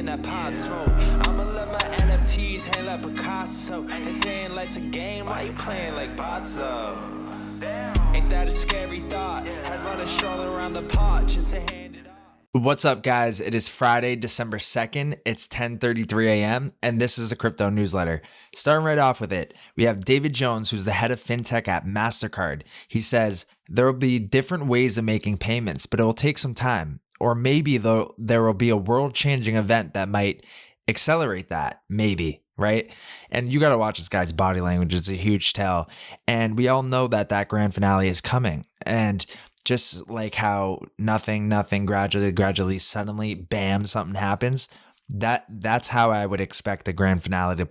in that pot smoke. I'ma let my NFTs hang like Picasso. They saying life's a game, why you playing like bots though? Ain't that a scary thought? Had run a stroll around the pot just to hand it off. What's up, guys? It is Friday, December 2nd. It's 10:33 a.m. and this is the Crypto Newsletter. Starting right off with it, we have David Jones, who's the head of fintech at MasterCard. He says there will be different ways of making payments, but it will take some time. Or maybe there will be a world-changing event that might accelerate that, maybe. Right? And you got to watch this guy's body language. It's a huge tell. And we all know that grand finale is coming. And just like how nothing, gradually, suddenly, bam, something happens. That's how I would expect the grand finale to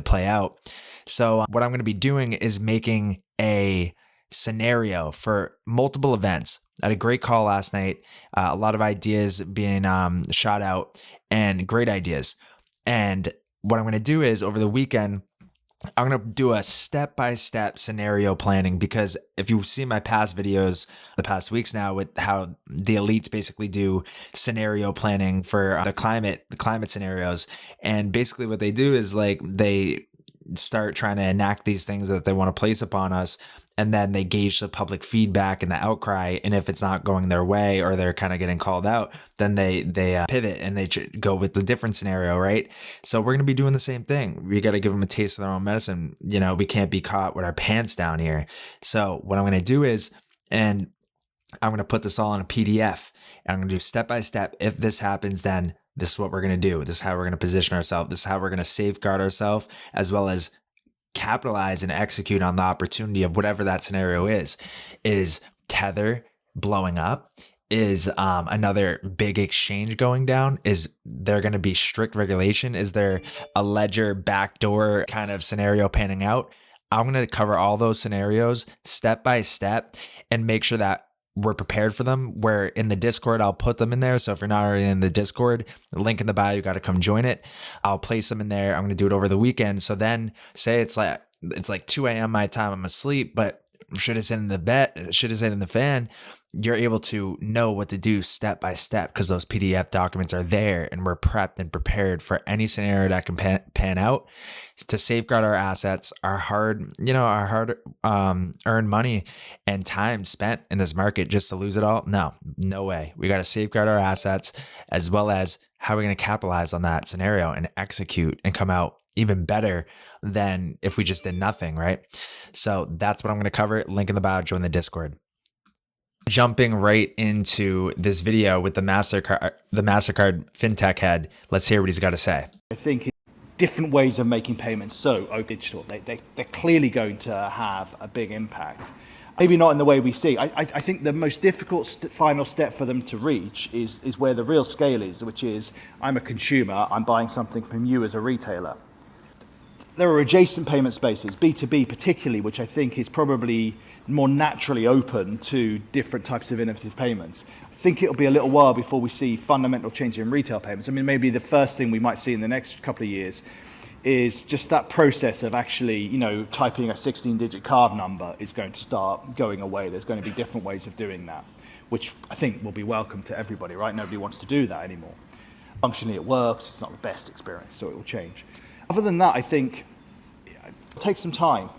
play out. So what I'm going to be doing is making a scenario for multiple events. I had a great call last night. A lot of ideas being shot out and great ideas. And what I'm going to do is over the weekend, I'm going to do a step-by-step scenario planning, because if you see my past videos, the past weeks now, with how the elites basically do scenario planning for the climate scenarios. And basically what they do is like they start trying to enact these things that they want to place upon us. And then they gauge the public feedback and the outcry. And if it's not going their way or they're kind of getting called out, then they pivot and they go with the different scenario, right? So we're going to be doing the same thing. We got to give them a taste of their own medicine. You know, we can't be caught with our pants down here. So what I'm going to do is, and I'm going to put this all in a PDF. And I'm going to do step by step. If this happens, then this is what we're going to do. This is how we're going to position ourselves. This is how we're going to safeguard ourselves, as well as capitalize and execute on the opportunity of whatever that scenario is. Is Tether blowing up? Is another big exchange going down? Is there going to be strict regulation? Is there a ledger backdoor kind of scenario panning out? I'm going to cover all those scenarios step by step and make sure that we're prepared for them. Where in the Discord, I'll put them in there. So if you're not already in the Discord, the link in the bio, you got to come join it. I'll place them in there. I'm going to do it over the weekend. So then say it's like 2 a.m. my time, I'm asleep, but should have in the bed, should have in the fan. You're able to know what to do step by step, because those PDF documents are there and we're prepped and prepared for any scenario that can pan out to safeguard our assets, our hard earned money and time spent in this market just to lose it all. No way. We got to safeguard our assets, as well as how we're going to capitalize on that scenario and execute and come out even better than if we just did nothing, right? So that's what I'm going to cover. Link in the bio, join the Discord. Jumping right into this video with the MasterCard fintech head. Let's hear what he's got to say. I think different ways of making payments so digital, they're clearly going to have a big impact. Maybe not in the way we see. I think the most difficult final step for them to reach is where the real scale is, which is I'm a consumer, I'm buying something from you as a retailer. There are adjacent payment spaces, B2B particularly, which I think is probably more naturally open to different types of innovative payments. I think it'll be a little while before we see fundamental change in retail payments. I mean, maybe the first thing we might see in the next couple of years is just that process of actually, typing a 16-digit card number is going to start going away. There's going to be different ways of doing that, which I think will be welcome to everybody, right? Nobody wants to do that anymore. Functionally, it works. It's not the best experience, so it will change. Other than that, I think it'll take some time.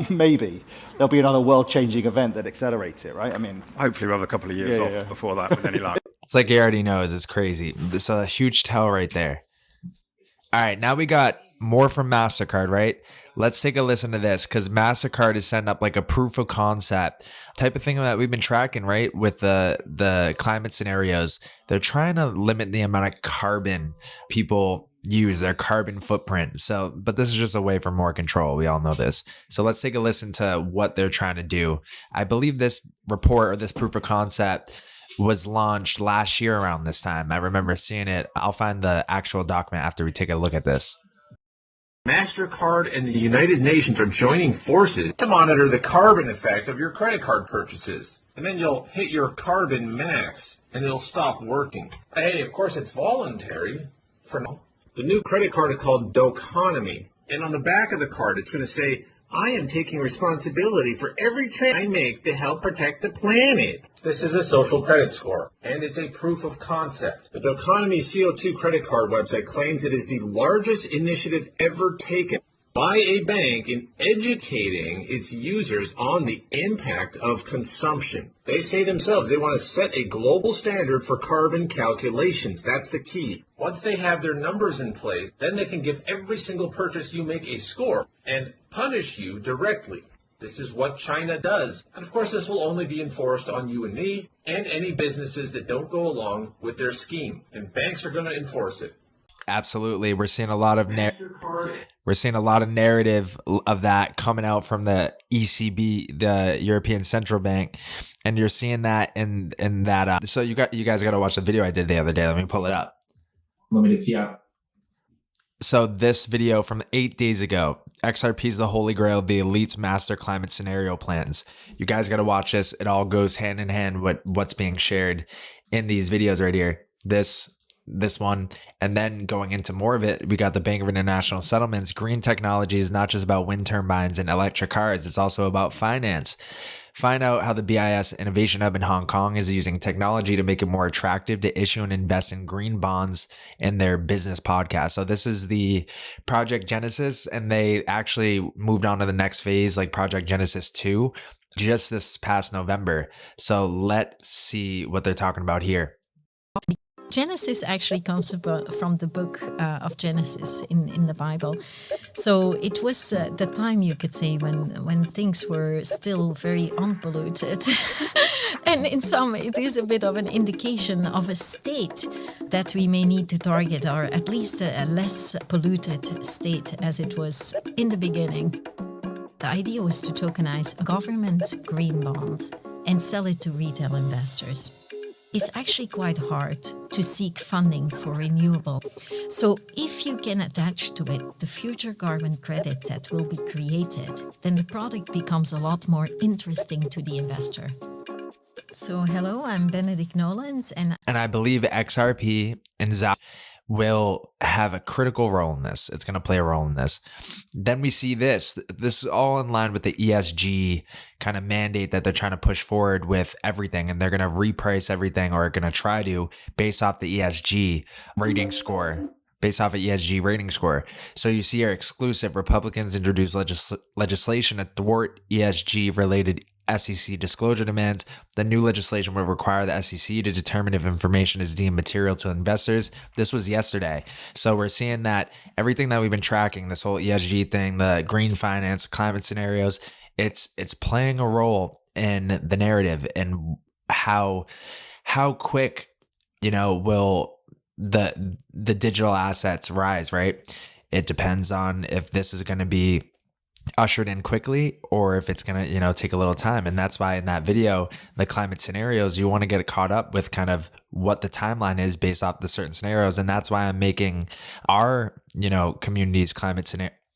Maybe there'll be another world-changing event that accelerates it, right? I mean, hopefully we'll have a couple of years off before that, with any luck. It's like he already knows. It's crazy. It's a huge tell right there. All right, now we got more from MasterCard, right? Let's take a listen to this, because MasterCard is setting up like a proof of concept type of thing that we've been tracking, right? With the climate scenarios. They're trying to limit the amount of carbon people use, their carbon footprint. So, but this is just a way for more control. We all know this. So let's take a listen to what they're trying to do. I believe this report or this proof of concept was launched last year around this time. I remember seeing it. I'll find the actual document after we take a look at this. MasterCard and the United Nations are joining forces to monitor the carbon effect of your credit card purchases. And then you'll hit your carbon max and it'll stop working. Hey, of course it's voluntary for now. The new credit card is called Tokenization. And on the back of the card, it's going to say, I am taking responsibility for every trade I make to help protect the planet. This is a social credit score, and it's a proof of concept. The Tokenization CO2 credit card website claims it is the largest initiative ever taken by a bank in educating its users on the impact of consumption. They say themselves they want to set a global standard for carbon calculations. That's the key. Once they have their numbers in place, then they can give every single purchase you make a score and punish you directly. This is what China does. And of course, this will only be enforced on you and me and any businesses that don't go along with their scheme. And banks are going to enforce it. Absolutely. We're seeing a lot of narrative of that coming out from the ECB, the European Central Bank, and you're seeing that in that. So you guys got to watch the video I did the other day. Let me pull it up. So this video from 8 days ago, XRP is the holy grail of the elite's master climate scenario plans. You guys got to watch this. It all goes hand in hand with what's being shared in these videos right here. This one, and then going into more of it, we got the Bank of International Settlements. Green technology is not just about wind turbines and electric cars. It's also about finance. Find out how the BIS Innovation Hub in Hong Kong is using technology to make it more attractive to issue and invest in green bonds in their business podcast. So this is the Project Genesis, and they actually moved on to the next phase, like Project Genesis 2, just this past November. So let's see what they're talking about here. Genesis actually comes from the book of Genesis in the Bible. So it was the time, you could say, when things were still very unpolluted. And in some, it is a bit of an indication of a state that we may need to target, or at least a less polluted state as it was in the beginning. The idea was to tokenize government green bonds and sell it to retail investors. It's actually quite hard to seek funding for renewable. So if you can attach to it the future carbon credit that will be created, then the product becomes a lot more interesting to the investor. So hello, I'm Benedict Nolens, and I believe XRP and ZA will have a critical role in this. It's going to play a role in this. Then we see this. This is all in line with the ESG kind of mandate that they're trying to push forward with everything. And they're going to reprice everything, or going to try to, based off the ESG rating score. So you see our exclusive Republicans introduce legislation to thwart ESG related SEC disclosure demands. The new legislation will require the SEC to determine if information is deemed material to investors. This was yesterday. So we're seeing that everything that we've been tracking, this whole ESG thing, the green finance, climate scenarios, it's playing a role in the narrative and how quick, will the digital assets rise, right? It depends on if this is going to be ushered in quickly or if it's going to, take a little time. And that's why in that video, the climate scenarios, you want to get caught up with kind of what the timeline is based off the certain scenarios. And that's why I'm making our, community's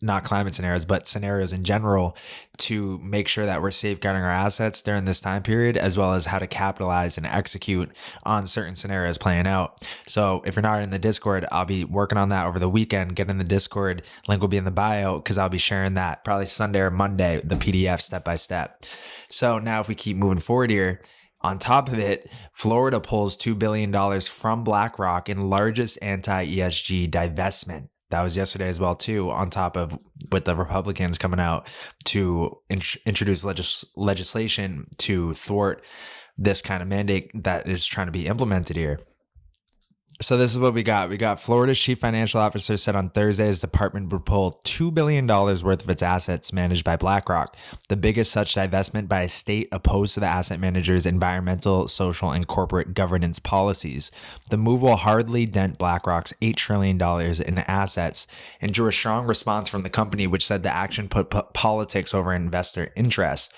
not climate scenarios, but scenarios in general, to make sure that we're safeguarding our assets during this time period, as well as how to capitalize and execute on certain scenarios playing out. So if you're not in the Discord, I'll be working on that over the weekend. Get in the Discord, link will be in the bio, because I'll be sharing that probably Sunday or Monday, the PDF step by step. So now if we keep moving forward here, on top of it, Florida pulls $2 billion from BlackRock in largest anti-ESG divestment. That was yesterday as well, too, on top of with the Republicans coming out to introduce legislation to thwart this kind of mandate that is trying to be implemented here. So this is what we got. We got Florida's chief financial officer said on Thursday his department would pull $2 billion worth of its assets managed by BlackRock, the biggest such divestment by a state opposed to the asset manager's environmental, social, and corporate governance policies. The move will hardly dent BlackRock's $8 trillion in assets and drew a strong response from the company, which said the action put politics over investor interest,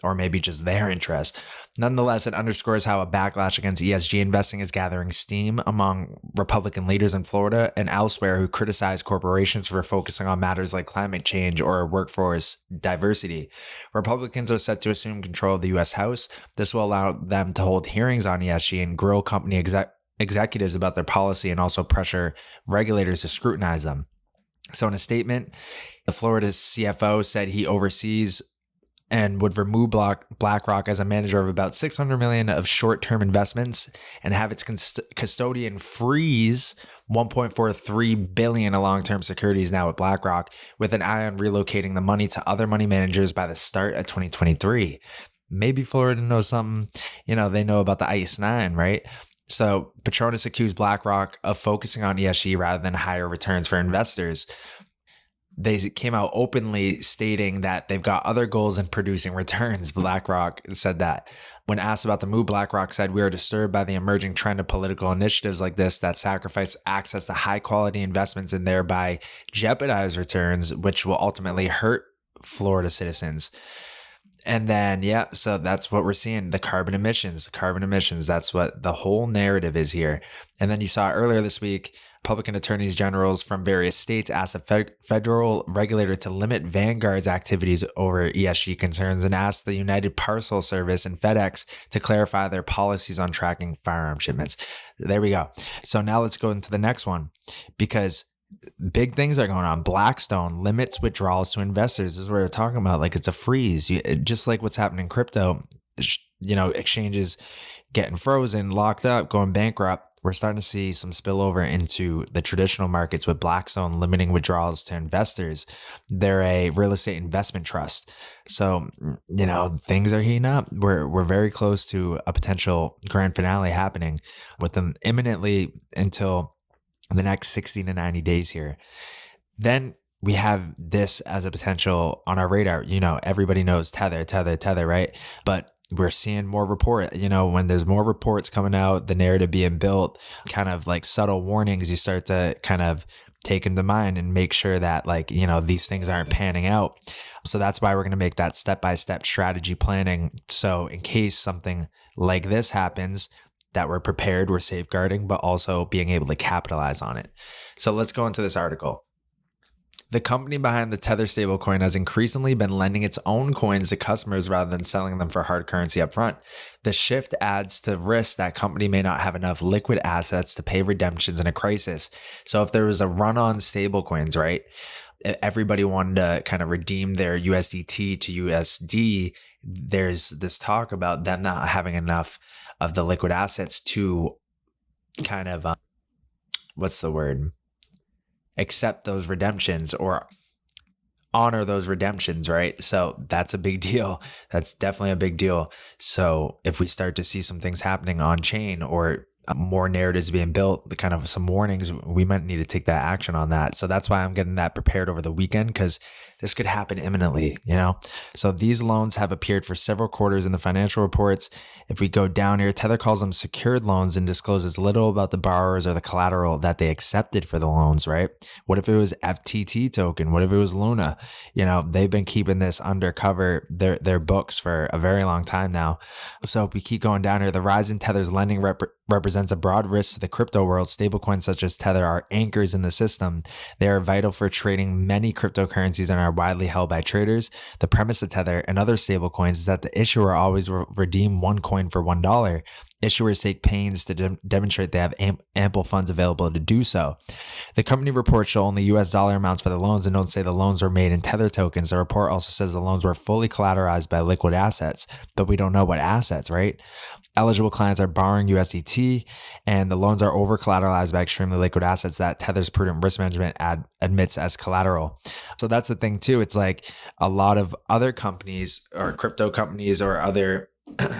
or maybe just their interest. Nonetheless, it underscores how a backlash against ESG investing is gathering steam among Republican leaders in Florida and elsewhere who criticize corporations for focusing on matters like climate change or workforce diversity. Republicans are set to assume control of the U.S. House. This will allow them to hold hearings on ESG and grill company executives about their policy, and also pressure regulators to scrutinize them. So in a statement, the Florida CFO said he oversees and would remove BlackRock as a manager of about $600 million of short-term investments and have its custodian freeze $1.43 billion of long-term securities now at BlackRock, with an eye on relocating the money to other money managers by the start of 2023. Maybe Florida knows something. They know about the ICE 9, right? So Patronus accused BlackRock of focusing on ESG rather than higher returns for investors. They came out openly stating that they've got other goals in producing returns. BlackRock said that. When asked about the move, BlackRock said, "We are disturbed by the emerging trend of political initiatives like this that sacrifice access to high quality investments and thereby jeopardize returns, which will ultimately hurt Florida citizens." And then, so that's what we're seeing. The carbon emissions, that's what the whole narrative is here. And then you saw earlier this week, Republican attorneys generals from various states asked a federal regulator to limit Vanguard's activities over ESG concerns and asked the United Parcel Service and FedEx to clarify their policies on tracking firearm shipments. There we go. So now let's go into the next one, because big things are going on. Blackstone limits withdrawals to investors. This is what we're talking about. Like, it's a freeze. Just like what's happening in crypto, exchanges getting frozen, locked up, going bankrupt. We're starting to see some spillover into the traditional markets with Blackstone limiting withdrawals to investors. They're a real estate investment trust. So, things are heating up. We're very close to a potential grand finale happening with them imminently until the next 60 to 90 days here. Then we have this as a potential on our radar. Everybody knows tether, right? But we're seeing more report, when there's more reports coming out, the narrative being built, kind of like subtle warnings, you start to kind of take into mind and make sure that these things aren't panning out. So that's why we're going to make that step-by-step strategy planning. So in case something like this happens, that we're prepared, we're safeguarding, but also being able to capitalize on it. So let's go into this article. The company behind the Tether stablecoin has increasingly been lending its own coins to customers rather than selling them for hard currency upfront. The shift adds to risk that company may not have enough liquid assets to pay redemptions in a crisis. So if there was a run on stablecoins, right? Everybody wanted to kind of redeem their USDT to USD. There's this talk about them not having enough of the liquid assets to kind of, accept those redemptions or honor those redemptions, right? So that's a big deal. That's definitely a big deal. So if we start to see some things happening on chain or more narratives being built, the kind of some warnings, we might need to take that action on that. So that's why I'm getting that prepared over the weekend, because this could happen imminently, So these loans have appeared for several quarters in the financial reports. If we go down here, Tether calls them secured loans and discloses little about the borrowers or the collateral that they accepted for the loans, right? What if it was FTT token? What if it was Luna? They've been keeping this undercover, their books for a very long time now. So if we keep going down here, the rise in Tether's lending represents a broad risk to the crypto world. Stablecoins such as Tether are anchors in the system. They are vital for trading many cryptocurrencies and are widely held by traders. The premise of Tether and other stablecoins is that the issuer always redeem one coin for $1. Issuers take pains to demonstrate they have ample funds available to do so. The company reports show only US dollar amounts for the loans and don't say the loans were made in Tether tokens. The report also says the loans were fully collateralized by liquid assets, but we don't know what assets, right? Eligible clients are borrowing USDT, and the loans are over collateralized by extremely liquid assets that Tether's prudent risk management admits as collateral. So that's the thing too. It's like a lot of other companies or crypto companies or other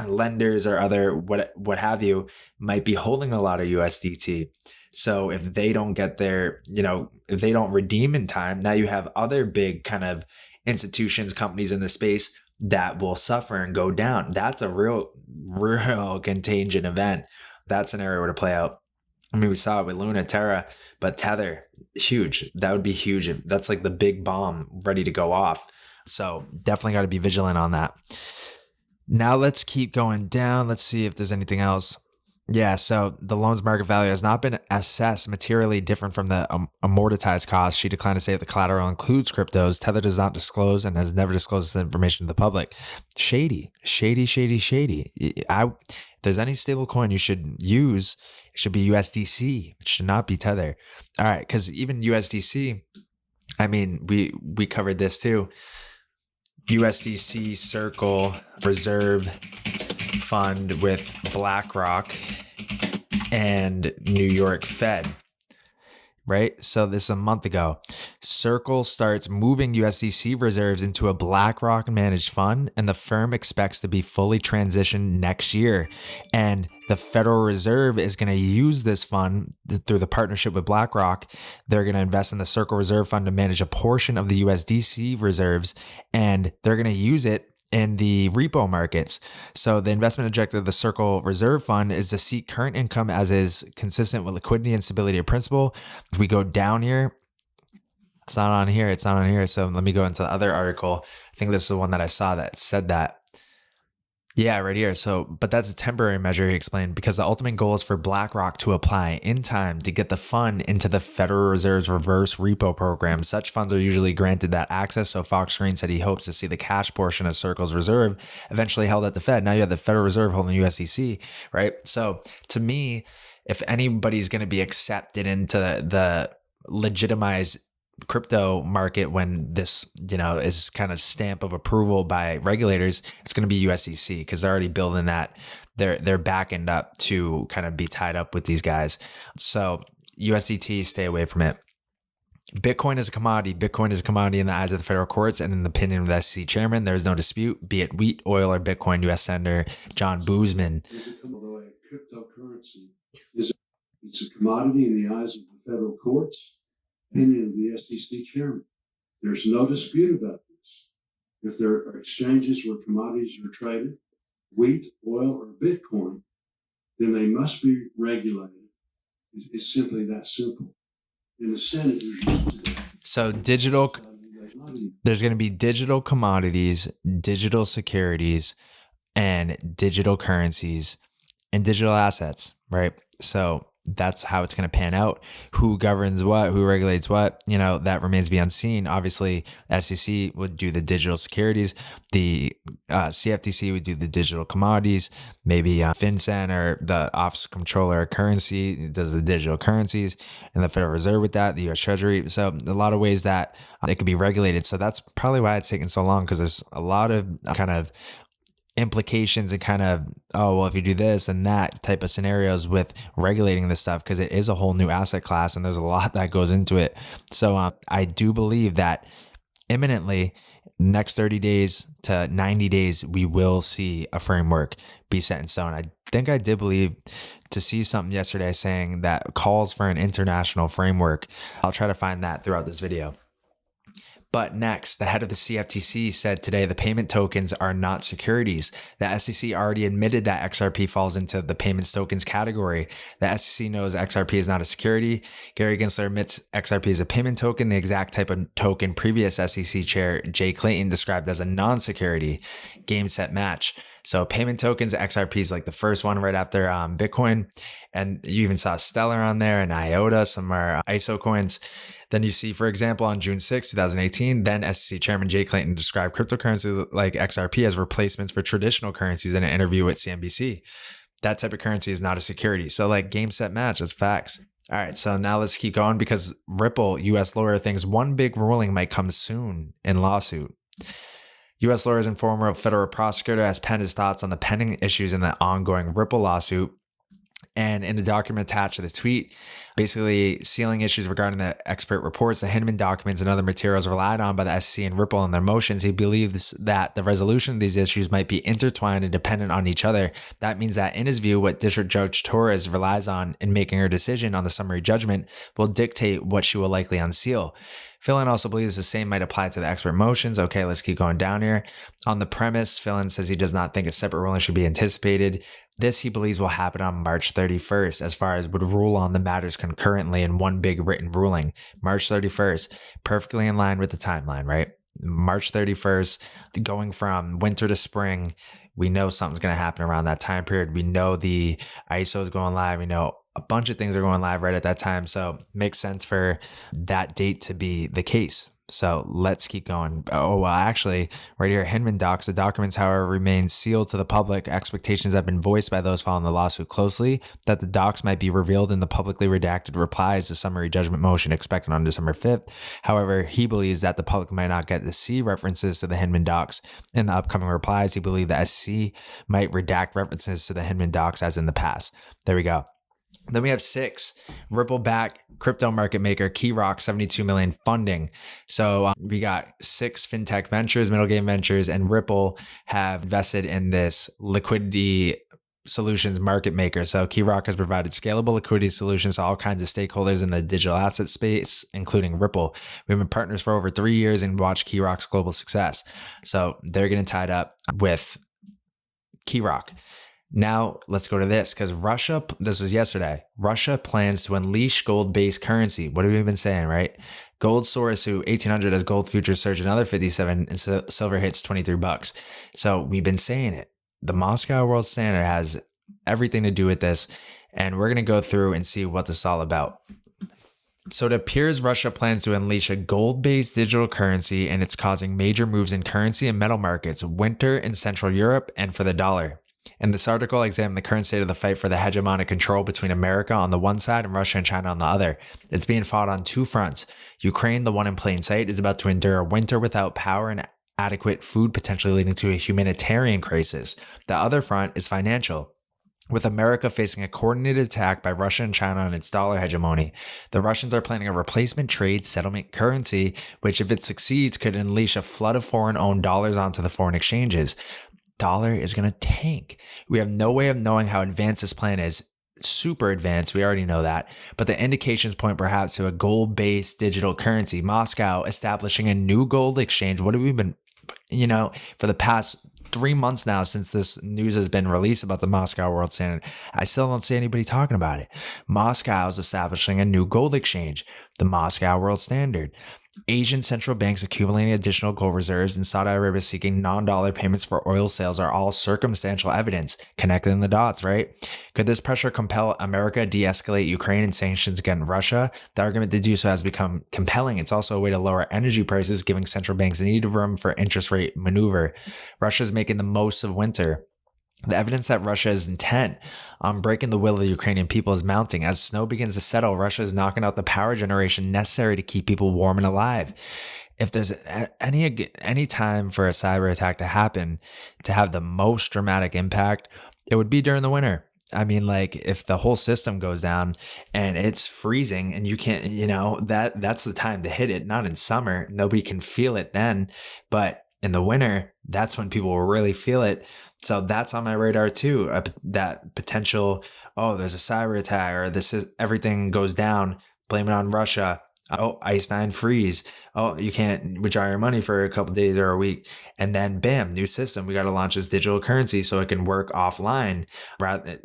lenders or other what have you might be holding a lot of USDT. So if they don't get their, if they don't redeem in time, now you have other big kind of institutions, companies in the space that will suffer and go down. That's a real contagion event. That scenario were to play out. I mean, we saw it with Luna, Terra, but Tether, huge. That would be huge. That's like the big bomb ready to go off. So definitely got to be vigilant on that. Now let's keep going down. Let's see if there's anything else. Yeah, so the loan's market value has not been assessed materially different from the amortized cost. She declined to say if the collateral includes cryptos. Tether does not disclose and has never disclosed this information to the public. Shady. If there's any stable coin you should use, it should be USDC. It should not be Tether. All right, because even USDC, I mean, we covered this too. USDC Circle Reserve Fund with BlackRock and New York Fed, right? So this is a month ago. Circle starts moving USDC reserves into a BlackRock managed fund, and the firm expects to be fully transitioned next year. And the Federal Reserve is going to use this fund through the partnership with BlackRock. They're going to invest in the Circle Reserve Fund to manage a portion of the USDC reserves, and they're going to use it in the repo markets. So the investment objective of the Circle Reserve Fund is to seek current income as is consistent with liquidity and stability of principle. If we go down here, it's not on here. So let me go into the other article. I think this is the one that I saw that said that. Yeah, right here. So, but that's a temporary measure, he explained, because the ultimate goal is for BlackRock to apply in time to get the fund into the Federal Reserve's reverse repo program. Such funds are usually granted that access. So Fox Green said he hopes to see the cash portion of Circle's reserve eventually held at the Fed. Now you have the Federal Reserve holding USDC, right? So to me, if anybody's going to be accepted into the legitimized crypto market when this, is kind of stamp of approval by regulators, it's going to be USDC because they're already building that. They're backing up to kind of be tied up with these guys. So USDT, stay away from it. Bitcoin is a commodity. Bitcoin is a commodity in the eyes of the federal courts and in the opinion of the SEC chairman. There's no dispute, be it wheat, oil, or Bitcoin. U.S. Senator John Boozman. Although a cryptocurrency it's a commodity in the eyes of the federal courts, opinion of the SEC chairman. There's no dispute about this. If there are exchanges where commodities are traded, wheat, oil, or Bitcoin, then they must be regulated. It's simply that simple. In the Senate, so there's going to be digital commodities, digital securities, and digital currencies and digital assets, right? So that's how it's going to pan out. Who governs what, who regulates what, that remains to be unseen. Obviously, SEC would do the digital securities. The CFTC would do the digital commodities. Maybe FinCEN or the Office of Comptroller of Currency does the digital currencies, and the Federal Reserve with that, the U.S. Treasury. So a lot of ways that it could be regulated. So that's probably why it's taken so long, because there's a lot of kind of implications and kind of, if you do this and that type of scenarios with regulating this stuff, because it is a whole new asset class and there's a lot that goes into it. So I do believe that imminently, next 30 days to 90 days, we will see a framework be set in stone. I think I did believe to see something yesterday saying that calls for an international framework. I'll try to find that throughout this video. But next, the head of the CFTC said today the payment tokens are not securities. The SEC already admitted that XRP falls into the payments tokens category. The SEC knows XRP is not a security. Gary Gensler admits XRP is a payment token, the exact type of token previous SEC chair Jay Clayton described as a non-security. Game, set, match. So payment tokens, XRP is like the first one right after Bitcoin. And you even saw Stellar on there and IOTA, some are ISO coins. Then you see, for example, on June 6, 2018, then SEC Chairman Jay Clayton described cryptocurrency like XRP as replacements for traditional currencies in an interview with CNBC. That type of currency is not a security. So like game, set, match, that's facts. All right, so now let's keep going, because Ripple, U.S. lawyer, thinks one big ruling might come soon in lawsuit. U.S. lawyers and former federal prosecutor has penned his thoughts on the pending issues in the ongoing Ripple lawsuit. And in the document attached to the tweet, basically sealing issues regarding the expert reports, the Hinman documents, and other materials relied on by the SEC and Ripple in their motions. He believes that the resolution of these issues might be intertwined and dependent on each other. That means that, in his view, what District Judge Torres relies on in making her decision on the summary judgment will dictate what she will likely unseal. Phelan also believes the same might apply to the expert motions. Okay, let's keep going down here. On the premise, Phelan says he does not think a separate ruling should be anticipated. This, he believes, will happen on March 31st, as far as would rule on the matters concurrently in one big written ruling. March 31st, perfectly in line with the timeline, right? March 31st, going from winter to spring, we know something's going to happen around that time period. We know the ISO is going live. We know a bunch of things are going live right at that time. So it makes sense for that date to be the case. So let's keep going. Oh, well, actually, right here, Hinman docs. The documents, however, remain sealed to the public. Expectations have been voiced by those following the lawsuit closely that the docs might be revealed in the publicly redacted replies to summary judgment motion expected on December 5th. However, he believes that the public might not get to see references to the Hinman docs in the upcoming replies. He believes the SEC might redact references to the Hinman docs as in the past. There we go. Then we have 6, Ripple-backed crypto market maker KeyRock, 72 million funding. So we got 6 fintech ventures, middle game ventures, and Ripple have invested in this liquidity solutions market maker. So KeyRock has provided scalable liquidity solutions to all kinds of stakeholders in the digital asset space, including Ripple. We've been partners for over 3 years and watched KeyRock's global success. So they're getting tied up with KeyRock. Now let's go to this, because this was yesterday, Russia plans to unleash gold-based currency. What have we been saying, right? Gold soars to 1800 as gold futures surge another 57 and silver hits $23. So we've been saying it. The Moscow World Standard has everything to do with this, and we're going to go through and see what this is all about. So it appears Russia plans to unleash a gold-based digital currency, and it's causing major moves in currency and metal markets, winter in Central Europe, and for the dollar. In this article, I examine the current state of the fight for the hegemonic control between America on the one side and Russia and China on the other. It's being fought on 2 fronts. Ukraine, the one in plain sight, is about to endure a winter without power and adequate food, potentially leading to a humanitarian crisis. The other front is financial, with America facing a coordinated attack by Russia and China on its dollar hegemony. The Russians are planning a replacement trade settlement currency, which, if it succeeds, could unleash a flood of foreign-owned dollars onto the foreign exchanges. Dollar is going to tank. We have no way of knowing how advanced this plan is. Super advanced. We already know that. But the indications point perhaps to a gold-based digital currency. Moscow establishing a new gold exchange. What have we been, for the past 3 months now since this news has been released about the Moscow World Standard? I still don't see anybody talking about it. Moscow is establishing a new gold exchange, the Moscow World Standard. Asian central banks accumulating additional gold reserves and Saudi Arabia seeking non-dollar payments for oil sales are all circumstantial evidence, connecting the dots, right? Could this pressure compel America to de-escalate Ukraine and sanctions against Russia? The argument to do so has become compelling. It's also a way to lower energy prices, giving central banks needed room for interest rate maneuver. Russia is making the most of winter. The evidence that Russia is intent on breaking the will of the Ukrainian people is mounting. As snow begins to settle, Russia is knocking out the power generation necessary to keep people warm and alive. If there's any time for a cyber attack to happen, to have the most dramatic impact, it would be during the winter. I mean, like, if the whole system goes down and it's freezing and you can't, that's the time to hit it. Not in summer. Nobody can feel it then. But in the winter, that's when people will really feel it. So that's on my radar too. That potential, there's a cyber attack, or everything goes down, blame it on Russia. Ice 9 freeze. You can't withdraw your money for a couple days or a week. And then bam, new system. We got to launch this digital currency so it can work offline,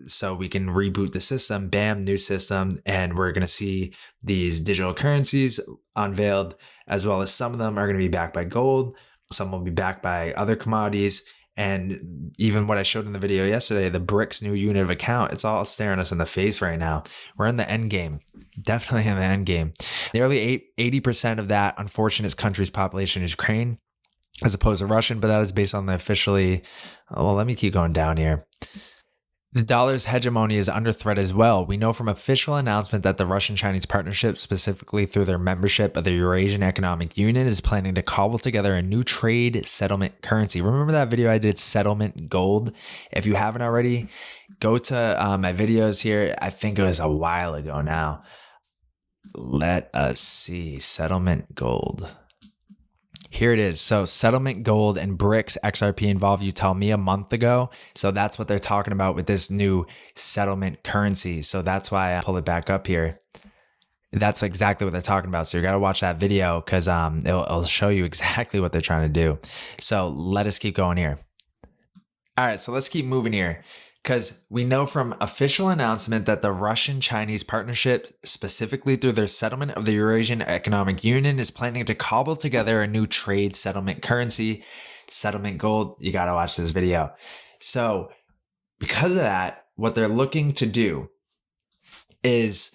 so we can reboot the system. Bam, new system. And we're going to see these digital currencies unveiled, as well as some of them are going to be backed by gold. Some will be backed by other commodities. And even what I showed in the video yesterday, the BRICS new unit of account, it's all staring us in the face right now. We're in the end game. Definitely in the end game. Nearly 80% of that unfortunate country's population is Ukraine, as opposed to Russian, but that is based on the officially... Well, let me keep going down here. The dollar's hegemony is under threat as well. We know from official announcement that the Russian-Chinese partnership, specifically through their membership of the Eurasian Economic Union, is planning to cobble together a new trade settlement currency. Remember that video I did, Settlement Gold? If you haven't already, go to my videos here. I think it was a while ago now. Let us see. Settlement Gold. Here it is. So Settlement Gold and BRICS XRP involved, you tell me, a month ago. So that's what they're talking about with this new settlement currency. So that's why I pull it back up here. That's exactly what they're talking about. So you got to watch that video because it'll show you exactly what they're trying to do. So let us keep going here. All right, so let's keep moving here. Because we know from official announcement that the Russian-Chinese partnership, specifically through their settlement of the Eurasian Economic Union, is planning to cobble together a new trade settlement currency, Settlement Gold. You got to watch this video. So because of that, what they're looking to do is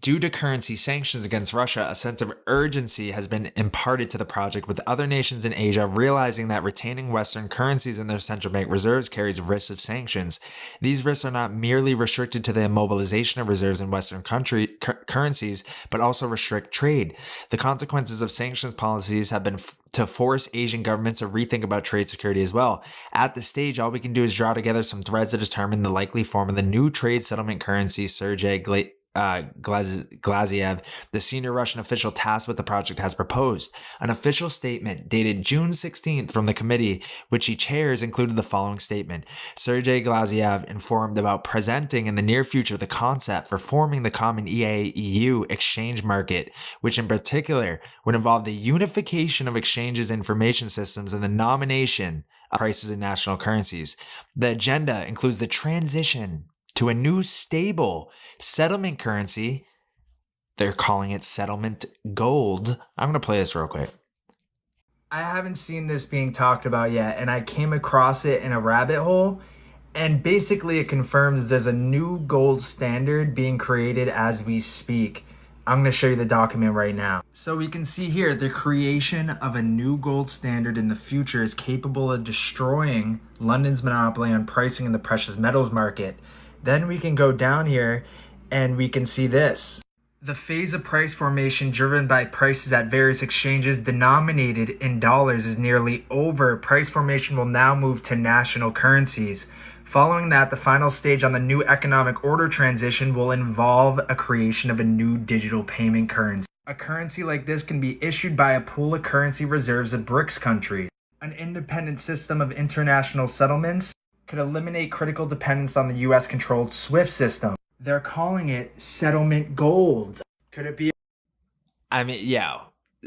Due to currency sanctions against Russia, a sense of urgency has been imparted to the project, with other nations in Asia realizing that retaining Western currencies in their central bank reserves carries risks of sanctions. These risks are not merely restricted to the immobilization of reserves in Western currencies, but also restrict trade. The consequences of sanctions policies have been to force Asian governments to rethink about trade security as well. At this stage, all we can do is draw together some threads to determine the likely form of the new trade settlement currency Sergei Glaziev, the senior Russian official tasked with the project, has proposed. An official statement dated June 16th from the committee, which he chairs, included the following statement. Sergei Glaziev informed about presenting in the near future the concept for forming the common EU exchange market, which in particular would involve the unification of exchanges information systems and the nomination of prices in national currencies. The agenda includes the transition to a new stable settlement currency. They're calling it settlement gold. I'm going to play this real quick. I haven't seen this being talked about yet, and I came across it in a rabbit hole, and basically it confirms there's a new gold standard being created as we speak. I'm going to show you the document right now. So we can see here the creation of a new gold standard in the future is capable of destroying London's monopoly on pricing in the precious metals market. Then we can go down here and we can see this. The phase of price formation driven by prices at various exchanges denominated in dollars is nearly over. Price formation will now move to national currencies. Following that, the final stage on the new economic order transition will involve a creation of a new digital payment currency. A currency like this can be issued by a pool of currency reserves of BRICS countries. An independent system of international settlements could eliminate critical dependence on the US-controlled SWIFT system. They're calling it settlement gold. Could it be? I mean, yeah,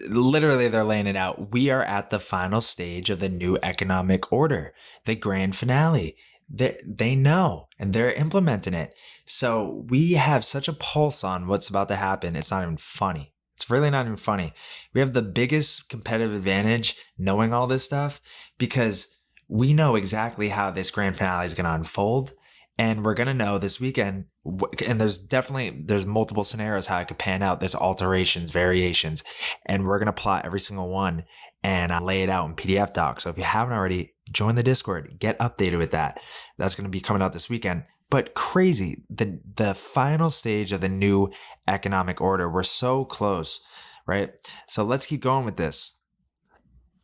literally they're laying it out. We are at the final stage of the new economic order, the grand finale. They know, and they're implementing it. So we have such a pulse on what's about to happen. It's not even funny. It's really not even funny. We have the biggest competitive advantage knowing all this stuff because we know exactly how this grand finale is going to unfold. And we're going to know this weekend, and there's multiple scenarios how it could pan out. There's alterations, variations, and we're going to plot every single one and lay it out in PDF docs. So if you haven't already, join the Discord, get updated with that. That's going to be coming out this weekend. But crazy, the final stage of the new economic order. We're so close, right? So let's keep going with this.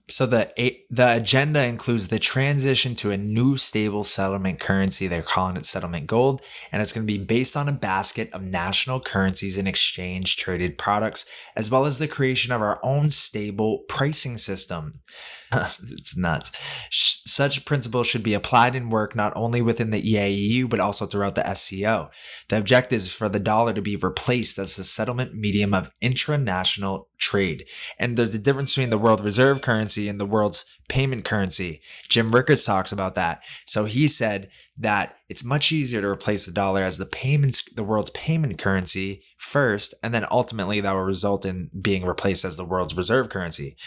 So the agenda includes the transition to a new stable settlement currency. They're calling it settlement gold, and it's going to be based on a basket of national currencies and exchange traded products, as well as the creation of our own stable pricing system. It's nuts. Such principles should be applied in work not only within the EAEU, but also throughout the SCO. The objective is for the dollar to be replaced as a settlement medium of intranational trade. And there's a difference between the world reserve currency and the world's payment currency. Jim Rickards talks about that. So he said that it's much easier to replace the dollar as the world's payment currency first, and then ultimately that will result in being replaced as the world's reserve currency.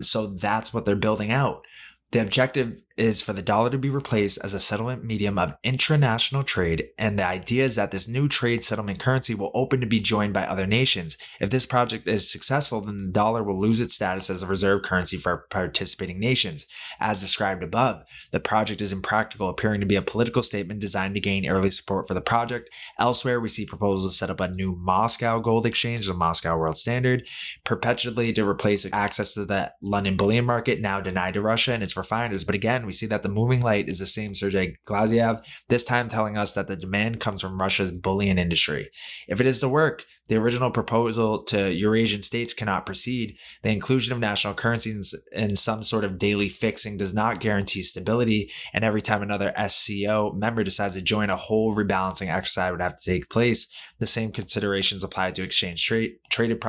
So that's what they're building out. The objective is for the dollar to be replaced as a settlement medium of intranational trade, and the idea is that this new trade settlement currency will open to be joined by other nations. If this project is successful, then the dollar will lose its status as a reserve currency for participating nations. As described above, the project is impractical, appearing to be a political statement designed to gain early support for the project. Elsewhere, we see proposals to set up a new Moscow gold exchange, the Moscow world standard, perpetually to replace access to the London bullion market, now denied to Russia and its refiners. But again, we see that the moving light is the same Sergei Glaziev, this time telling us that the demand comes from Russia's bullion industry. If it is to work, the original proposal to Eurasian states cannot proceed. The inclusion of national currencies in some sort of daily fixing does not guarantee stability, and every time another SCO member decides to join, a whole rebalancing exercise would have to take place. The same considerations apply to exchange traded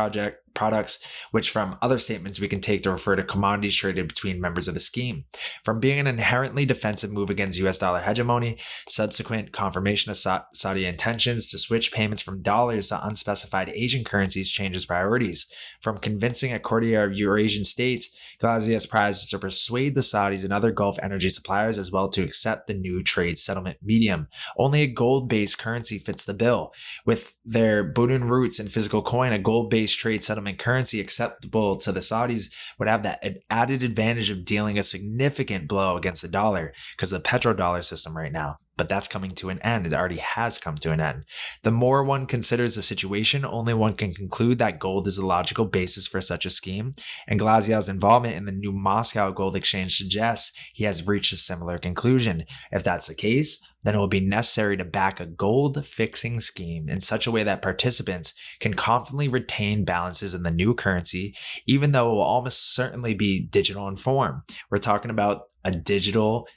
products, which from other statements we can take to refer to commodities traded between members of the scheme. From being an inherently defensive move against US dollar hegemony, subsequent confirmation of Saudi intentions to switch payments from dollars to unspecified diversified Asian currencies changes priorities. From convincing a courtier of Eurasian states, Glazier's prize is to persuade the Saudis and other Gulf energy suppliers as well to accept the new trade settlement medium. Only a gold-based currency fits the bill. With their Budun roots and physical coin, a gold-based trade settlement currency acceptable to the Saudis would have that added advantage of dealing a significant blow against the dollar because of the petrodollar system right now. But that's coming to an end. It already has come to an end. The more one considers the situation, only one can conclude that gold is a logical basis for such a scheme, and Glazier's involvement in the new Moscow Gold Exchange suggests he has reached a similar conclusion. If that's the case, then it will be necessary to back a gold fixing scheme in such a way that participants can confidently retain balances in the new currency, even though it will almost certainly be digital in form. We're talking about a digital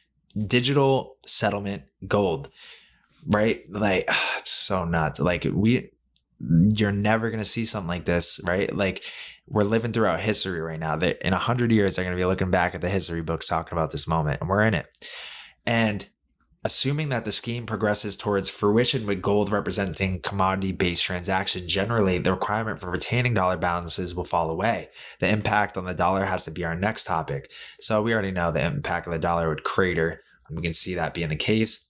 settlement gold, right? Like, it's so nuts. Like, you're never going to see something like this, right? Like, we're living throughout history right now. That in 100 years, they're going to be looking back at the history books talking about this moment, and we're in it. And assuming that the scheme progresses towards fruition with gold representing commodity-based transactions, generally, the requirement for retaining dollar balances will fall away. The impact on the dollar has to be our next topic. So we already know the impact of the dollar would crater. We can see that being the case.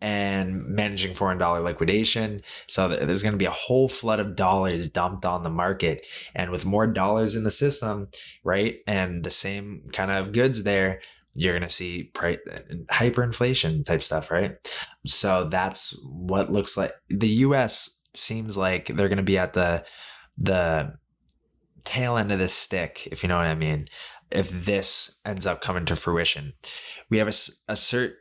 And managing foreign dollar liquidation. So there's going to be a whole flood of dollars dumped on the market. And with more dollars in the system, right, and the same kind of goods there, you're going to see hyperinflation type stuff, right? So that's what looks like. The US seems like they're going to be at the tail end of this stick, if you know what I mean, if this ends up coming to fruition. We have a certain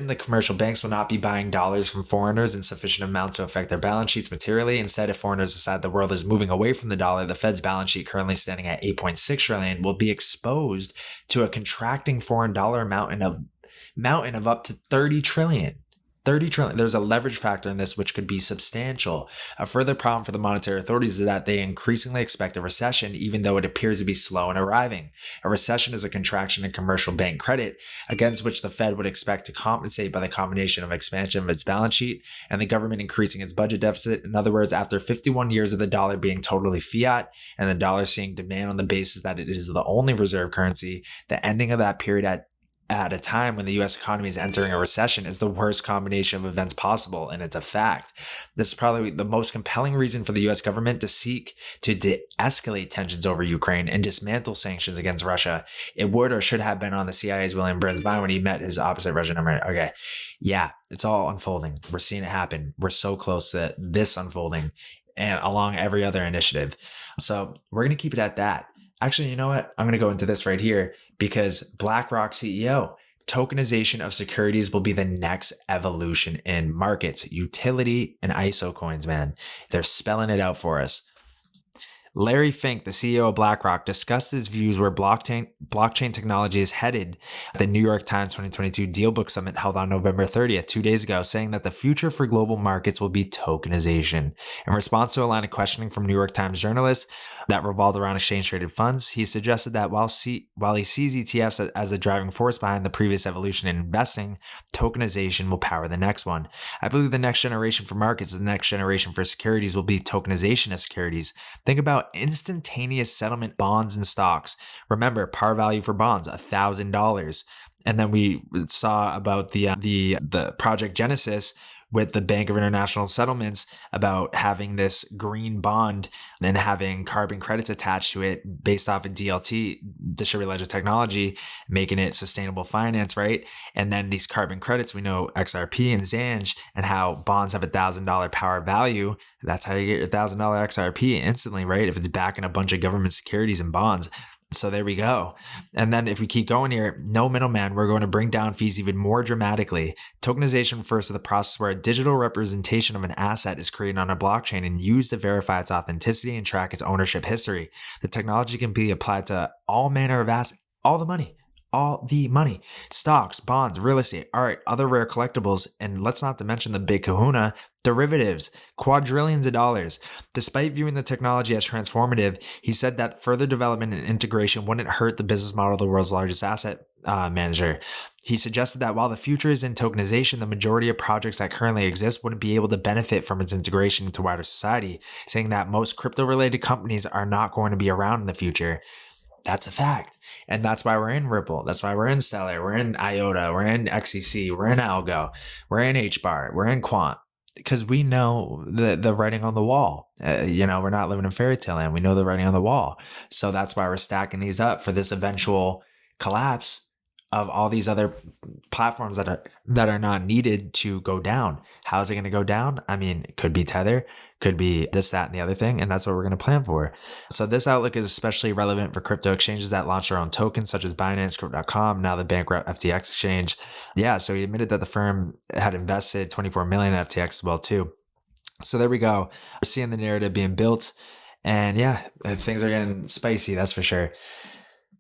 the commercial banks will not be buying dollars from foreigners in sufficient amounts to affect their balance sheets materially. Instead, if foreigners decide the world is moving away from the dollar, the Fed's balance sheet, currently standing at $8.6 trillion, will be exposed to a contracting foreign dollar mountain of up to 30 trillion. 30 trillion. There's a leverage factor in this, which could be substantial. A further problem for the monetary authorities is that they increasingly expect a recession, even though it appears to be slow in arriving. A recession is a contraction in commercial bank credit, against which the Fed would expect to compensate by the combination of expansion of its balance sheet and the government increasing its budget deficit. In other words, after 51 years of the dollar being totally fiat and the dollar seeing demand on the basis that it is the only reserve currency, the ending of that period at a time when the U.S. economy is entering a recession is the worst combination of events possible, and it's a fact. This is probably the most compelling reason for the U.S. government to seek to de-escalate tensions over Ukraine and dismantle sanctions against Russia. It would or should have been on the CIA's William Burns' mind when he met his opposite Russian Emperor. Okay, yeah, it's all unfolding. We're seeing it happen. We're so close to this unfolding, and along every other initiative. So we're going to keep it at that. Actually, you know what? I'm going to go into this right here because BlackRock CEO, tokenization of securities will be the next evolution in markets. Utility and ISO coins, man. They're spelling it out for us. Larry Fink, the CEO of BlackRock, discussed his views where blockchain technology is headed at the New York Times 2022 Dealbook Summit held on November 30th, 2 days ago, saying that the future for global markets will be tokenization. In response to a line of questioning from New York Times journalists that revolved around exchange-traded funds, he suggested that while he sees ETFs as the driving force behind the previous evolution in investing, tokenization will power the next one. I believe the next generation for markets, the next generation for securities will be tokenization of securities. Think about instantaneous settlement bonds and stocks. Remember, par value for bonds, $1,000. And then we saw about the Project Genesis with the Bank of International Settlements about having this green bond and having carbon credits attached to it based off of DLT, distributed ledger technology, making it sustainable finance, right? And then these carbon credits, we know XRP and Zanj, and how bonds have $1,000 power value. That's how you get your $1,000 XRP instantly, right? If it's backing a bunch of government securities and bonds. So there we go. And then if we keep going here, no middleman, we're going to bring down fees even more dramatically. Tokenization refers to the process where a digital representation of an asset is created on a blockchain and used to verify its authenticity and track its ownership history. The technology can be applied to all manner of assets, all the money, stocks, bonds, real estate, art, other rare collectibles, and let's not to mention the big kahuna, derivatives, quadrillions of dollars. Despite viewing the technology as transformative, he said that further development and integration wouldn't hurt the business model of the world's largest asset manager. He suggested that while the future is in tokenization, the majority of projects that currently exist wouldn't be able to benefit from its integration into wider society, saying that most crypto-related companies are not going to be around in the future. That's a fact. And that's why we're in Ripple. That's why we're in Stellar. We're in IOTA. We're in XCC. We're in Algo. We're in HBAR. We're in Quant. Because we know the writing on the wall. We're not living in fairy tale land. We know the writing on the wall. So that's why we're stacking these up for this eventual collapse of all these other platforms that are not needed to go down. How's it going to go down? I mean, it could be Tether, could be this, that, and the other thing, and that's what we're going to plan for. So this outlook is especially relevant for crypto exchanges that launch their own tokens, such as Binance, Crypto.com, now the bankrupt FTX exchange. Yeah, so he admitted that the firm had invested $24 million in FTX as well too. So there we go. We're seeing the narrative being built, and yeah, things are getting spicy, that's for sure.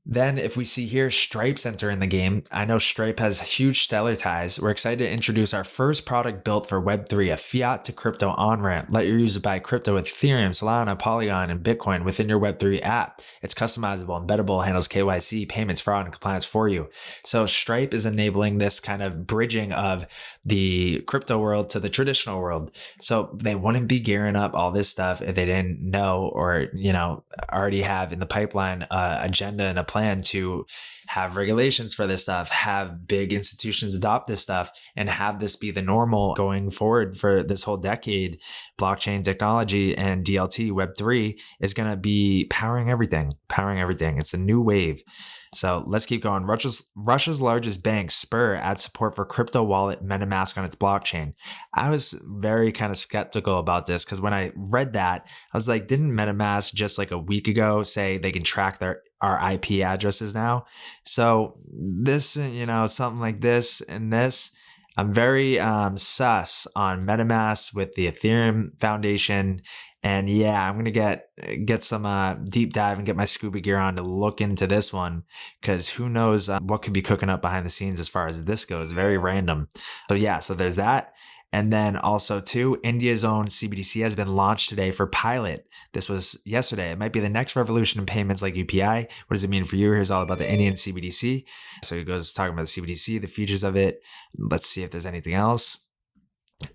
Then if we see here Stripe's entering the game, I know Stripe has huge Stellar ties. We're excited to introduce our first product built for Web3, a fiat to crypto on-ramp. Let your users buy crypto with Ethereum, Solana, Polygon, and Bitcoin within your Web3 app. It's customizable, embeddable, handles KYC, payments, fraud, and compliance for you. So Stripe is enabling this kind of bridging of the crypto world to the traditional world. So they wouldn't be gearing up all this stuff if they didn't know or, already have in the pipeline agenda and a plan to have regulations for this stuff, have big institutions adopt this stuff, and have this be the normal going forward for this whole decade. Blockchain technology and DLT Web3 is going to be powering everything. It's the new wave. So let's keep going. Russia's largest bank, Sber, adds support for crypto wallet MetaMask on its blockchain. I was very kind of skeptical about this because when I read that, I was like, didn't MetaMask just like a week ago say they can track our IP addresses now? So this, something like this and this, I'm very sus on MetaMask with the Ethereum Foundation. And yeah, I'm going to get some deep dive and get my scuba gear on to look into this one, because who knows what could be cooking up behind the scenes as far as this goes. Very random. So yeah, so there's that. And then also too, India's own CBDC has been launched today for pilot. This was yesterday. It might be the next revolution in payments like UPI. What does it mean for you? Here's all about the Indian CBDC. So he goes talking about the CBDC, the features of it. Let's see if there's anything else.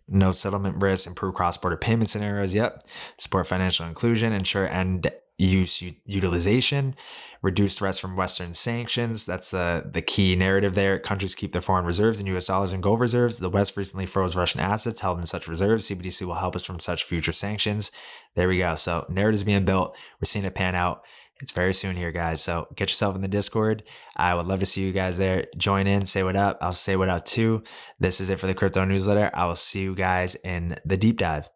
No settlement risk, improve cross-border payment scenarios. Yep. Support financial inclusion, ensure end use utilization, reduce threats from Western sanctions. That's the key narrative there. Countries keep their foreign reserves in US dollars and gold reserves. The West recently froze Russian assets held in such reserves. CBDC will help us from such future sanctions. There we go. So narrative's being built. We're seeing it pan out. It's very soon here, guys. So get yourself in the Discord. I would love to see you guys there. Join in, say what up. I'll say what up too. This is it for the crypto newsletter. I will see you guys in the deep dive.